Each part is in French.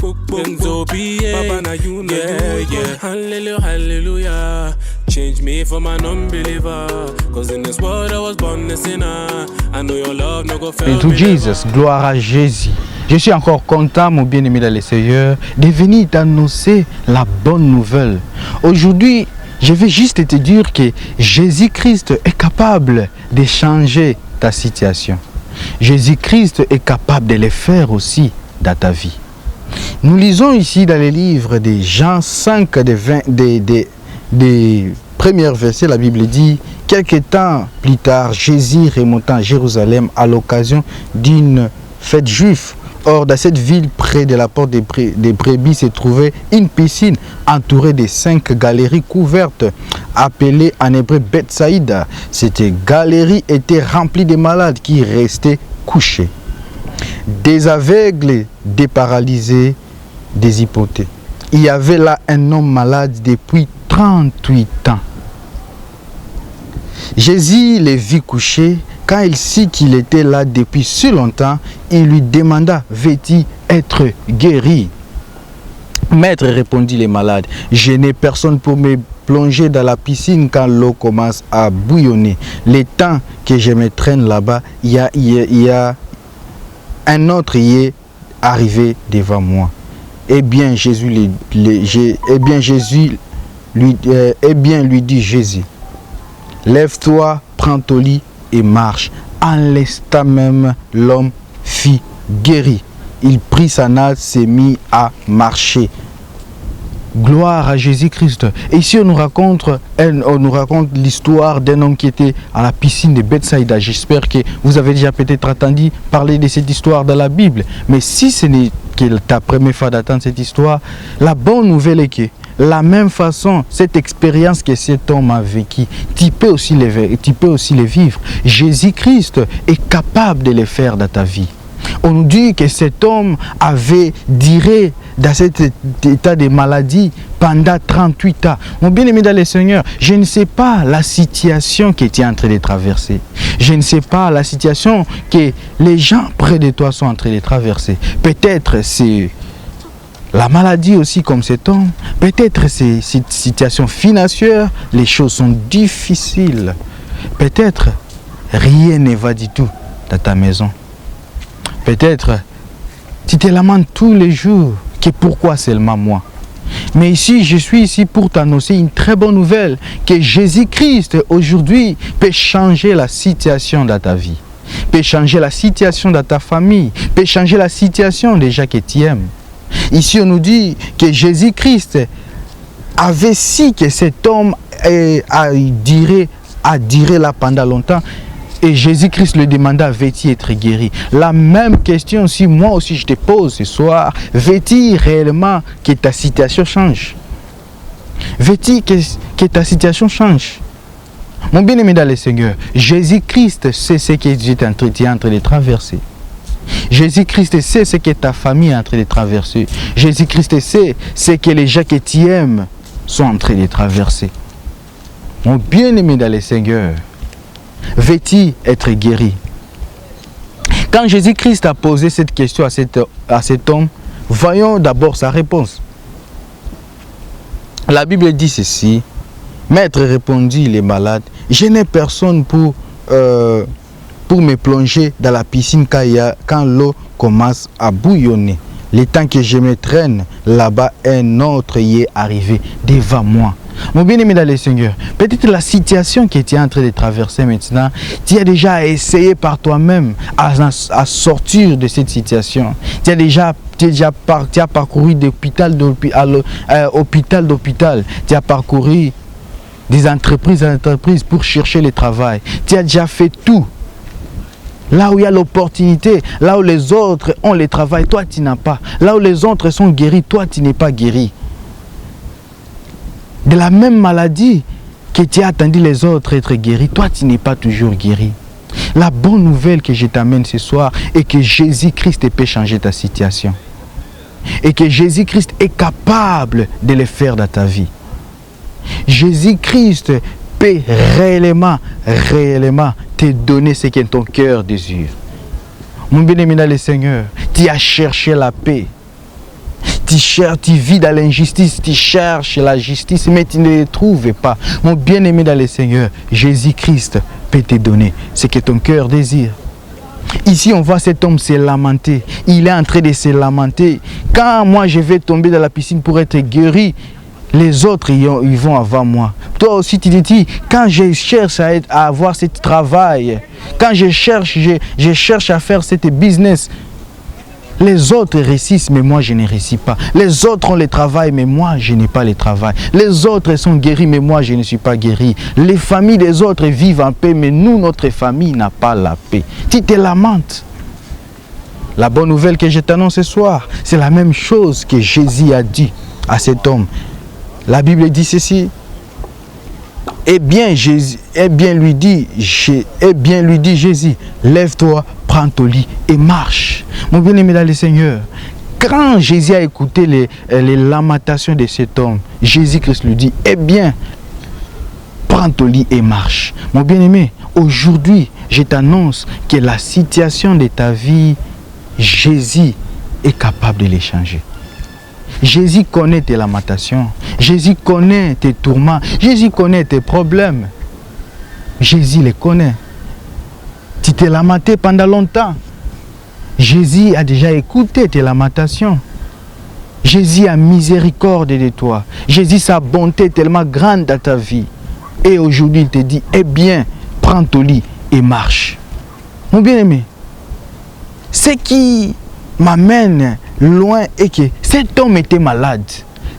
Benzo Papa na you know yeah. Hallelujah, hallelujah. Change me from an unbeliever. Cause in this world I was born a sinner. I know your love no go fail to Jesus, gloire à Jésus. Je suis encore content, mon bien-aimé dans le Seigneur, de venir t'annoncer la bonne nouvelle. Aujourd'hui, je vais juste te dire que Jésus-Christ est capable de changer ta situation. Jésus-Christ est capable de le faire aussi dans ta vie. Nous lisons ici dans les livres de Jean 5, des premiers versets, la Bible dit, quelque temps plus tard, Jésus remontant à Jérusalem à l'occasion d'une fête juive. Or, dans cette ville, près de la porte des brebis, se trouvait une piscine entourée de 5 galeries couvertes, appelées en hébreu Bethsaïda. Cette galerie était remplie de malades qui restaient couchés. Des aveugles, des paralysés, des hypothèques. Il y avait là un homme malade depuis 38 ans. Jésus les vit couchés. Quand il sut qu'il était là depuis si longtemps, il lui demanda, veux-tu être guéri? Maître, répondit le malade, je n'ai personne pour me plonger dans la piscine quand l'eau commence à bouillonner. Le temps que je me traîne là-bas, il y a un autre y est arrivé devant moi. Eh bien, lui dit Jésus, lève-toi, prends ton lit et marche. En l'instant même, l'homme fut guéri. Il prit sa natte, s'est mis à marcher. Gloire à Jésus-Christ. Et ici, on nous raconte l'histoire d'un homme qui était à la piscine de Bethsaïda. J'espère que vous avez déjà peut-être entendu parler de cette histoire dans la Bible. Mais si ce n'est que ta première fois d'attendre cette histoire, la bonne nouvelle est que la même façon, cette expérience que cet homme a vécue, tu peux aussi le vivre. Jésus-Christ est capable de le faire dans ta vie. On nous dit que cet homme avait duré dans cet état de maladie pendant 38 ans. Mon bien-aimé dans le Seigneur, je ne sais pas la situation que tu es en train de traverser. Je ne sais pas la situation que les gens près de toi sont en train de traverser. Peut-être c'est la maladie aussi comme cet homme. Peut-être c'est cette situation financière. Les choses sont difficiles. Peut-être rien ne va du tout dans ta maison. Peut-être tu te lamentes tous les jours que pourquoi seulement moi. Mais ici, je suis ici pour t'annoncer une très bonne nouvelle, que Jésus-Christ aujourd'hui peut changer la situation dans ta vie, peut changer la situation dans ta famille, peut changer la situation des gens que tu aimes. Ici, on nous dit que Jésus-Christ avait su que cet homme a duré là pendant longtemps. Et Jésus-Christ lui demanda, veux-tu être guéri? La même question, si moi aussi je te pose ce soir, veux-tu réellement que ta situation change? Veux-tu que ta situation change? Mon bien-aimé dans le Seigneur, Jésus-Christ sait ce que tu es en train de traverser. Jésus-Christ sait ce que ta famille est en train de traverser. Jésus-Christ sait ce que les gens que tu aimes sont en train de traverser. Mon bien-aimé dans le Seigneur, veux-tu être guéri? Quand Jésus-Christ a posé cette question à cet homme, voyons d'abord sa réponse. La Bible dit ceci, Maître, répondit le malade, je n'ai personne pour me plonger dans la piscine quand l'eau commence à bouillonner. Le temps que je me traîne là-bas, un autre y est arrivé devant moi. Mon bien-aimé dans le Seigneur, peut-être la situation que tu es en train de traverser maintenant, tu as déjà essayé par toi-même à sortir de cette situation. Tu as parcouru d'hôpital d'hôpital, tu as parcouru des entreprises à entreprises pour chercher le travail. Tu as déjà fait tout. Là où il y a l'opportunité, là où les autres ont le travail, toi tu n'as pas. Là où les autres sont guéris, toi tu n'es pas guéri. De la même maladie que tu as attendu les autres être guéris, toi tu n'es pas toujours guéri. La bonne nouvelle que je t'amène ce soir est que Jésus-Christ peut changer ta situation. Et que Jésus-Christ est capable de le faire dans ta vie. Jésus-Christ peut réellement te donner ce que ton cœur désire. Mon bien-aimé dans le Seigneur, tu as cherché la paix. Tu vis dans l'injustice, tu cherches la justice, mais tu ne la trouves pas. Mon bien-aimé dans le Seigneur, Jésus-Christ peut te donner ce que ton cœur désire. Ici, on voit cet homme se lamenter. Il est en train de se lamenter. Quand moi, je vais tomber dans la piscine pour être guéri, les autres, ils vont avant moi. Toi aussi, tu te dis, quand je cherche à avoir ce travail, quand je cherche à faire ce business, les autres réussissent, mais moi, je ne réussis pas. Les autres ont le travail, mais moi, je n'ai pas le travail. Les autres sont guéris, mais moi, je ne suis pas guéri. Les familles des autres vivent en paix, mais nous, notre famille n'a pas la paix. Tu te lamentes. La bonne nouvelle que je t'annonce ce soir, c'est la même chose que Jésus a dit à cet homme. La Bible dit ceci. Eh bien, lui dit Jésus, lève-toi, prends ton lit et marche. Mon bien-aimé dans le Seigneur, quand Jésus a écouté les lamentations de cet homme, Jésus-Christ lui dit, eh bien, prends ton lit et marche. Mon bien-aimé, aujourd'hui, je t'annonce que la situation de ta vie, Jésus est capable de les changer. Jésus connaît tes lamentations. Jésus connaît tes tourments. Jésus connaît tes problèmes. Jésus les connaît. Tu t'es lamenté pendant longtemps. Jésus a déjà écouté tes lamentations. Jésus a miséricorde de toi. Jésus, sa bonté est tellement grande dans ta vie. Et aujourd'hui, il te dit, eh bien, prends ton lit et marche. Mon bien-aimé, ce qui m'amène loin est que cet homme était malade.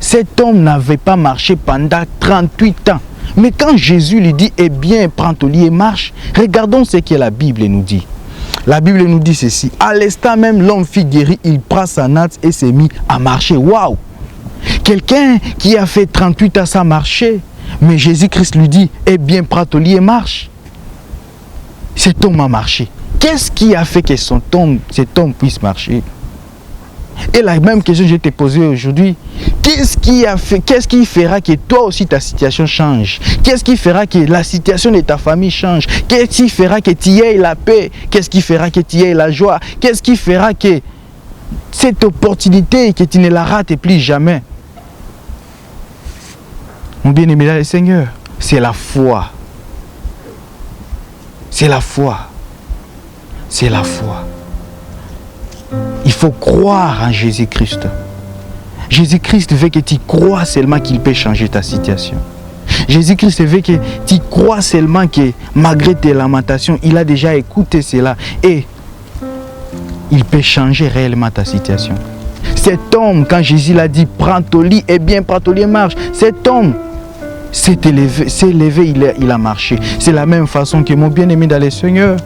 Cet homme n'avait pas marché pendant 38 ans. Mais quand Jésus lui dit, eh bien, prends ton lit et marche, regardons ce que la Bible nous dit. La Bible nous dit ceci. À l'instant même, l'homme fut guéri, il prend sa natte et s'est mis à marcher. Waouh! Quelqu'un qui a fait 38 ans sans marcher, mais Jésus-Christ lui dit, eh bien, prends ton lit et marche. Cet homme a marché. Qu'est-ce qui a fait que cet homme puisse marcher? Et la même question que je t'ai posée aujourd'hui, qu'est-ce qui fera que toi aussi ta situation change? Qu'est-ce qui fera que la situation de ta famille change? Qu'est-ce qui fera que tu aies la paix? Qu'est-ce qui fera que tu aies la joie? Qu'est-ce qui fera que cette opportunité, que tu ne la rates plus jamais? Mon bien-aimé dans le Seigneur, c'est la foi. C'est la foi. C'est la foi. Il faut croire en Jésus-Christ. Jésus-Christ veut que tu crois seulement qu'il peut changer ta situation. Jésus-Christ veut que tu crois seulement que malgré tes lamentations, il a déjà écouté cela et il peut changer réellement ta situation. Cet homme, quand Jésus l'a dit, prends ton lit, eh bien, prends ton lit et marche. Cet homme s'est levé, il a marché. C'est la même façon que mon bien-aimé dans le Seigneur.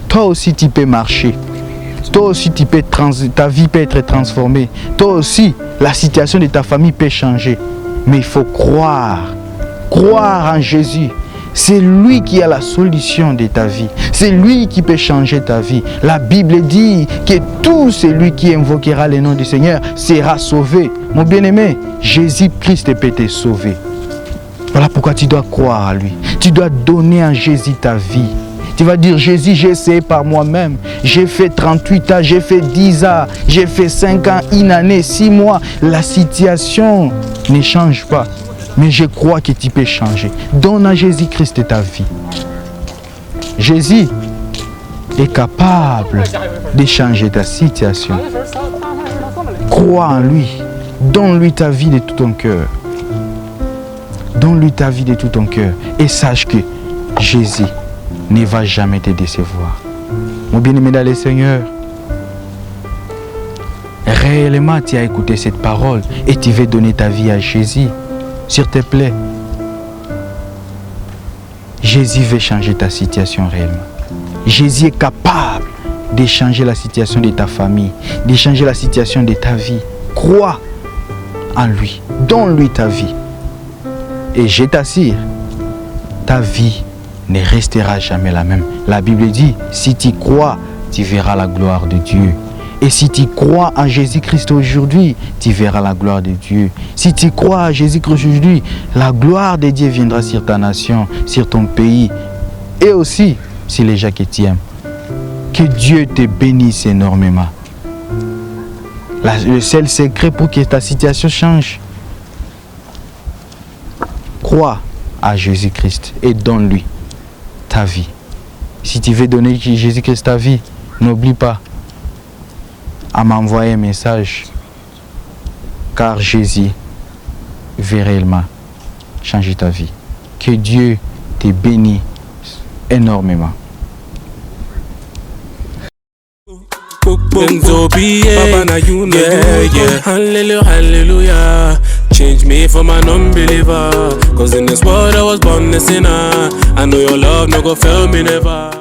Toi aussi, tu peux marcher. Toi aussi, ta vie peut être transformée. Toi aussi, la situation de ta famille peut changer. Mais il faut croire. Croire en Jésus. C'est lui qui a la solution de ta vie. C'est lui qui peut changer ta vie. La Bible dit que tout celui qui invoquera le nom du Seigneur sera sauvé. Mon bien-aimé, Jésus-Christ peut te sauver. Voilà pourquoi tu dois croire à lui. Tu dois donner à Jésus ta vie. Tu vas dire, Jésus, j'ai essayé par moi-même. J'ai fait 38 ans, j'ai fait 10 ans, j'ai fait 5 ans, 1 année, 6 mois. La situation ne change pas. Mais je crois que tu peux changer. Donne à Jésus-Christ ta vie. Jésus est capable de changer ta situation. Crois en lui. Donne-lui ta vie de tout ton cœur. Donne-lui ta vie de tout ton cœur. Et sache que Jésus ne va jamais te décevoir. Mon bien-aimé dans le Seigneur, réellement tu as écouté cette parole et tu veux donner ta vie à Jésus. S'il te plaît, Jésus veut changer ta situation réellement. Jésus est capable de changer la situation de ta famille, de changer la situation de ta vie. Crois en lui, donne-lui ta vie. Et je t'assure, ta vie ne restera jamais la même. La Bible dit, si tu crois, tu verras la gloire de Dieu. Et si tu crois en Jésus-Christ aujourd'hui, tu verras la gloire de Dieu. Si tu crois à Jésus-Christ aujourd'hui, la gloire de Dieu viendra sur ta nation, sur ton pays et aussi sur les gens que tu aimes. Que Dieu te bénisse énormément. Le seul secret pour que ta situation change. Crois à Jésus-Christ et donne-lui ta vie. Si tu veux donner à Jésus-Christ ta vie, n'oublie pas à m'envoyer un message. Car Jésus veut réellement changer ta vie. Que Dieu te bénisse énormément. Papa na you know yeah. Hallelujah, hallelujah. Change me from an unbeliever. Cause in this world I was born a sinner. I know your love no go fail me never.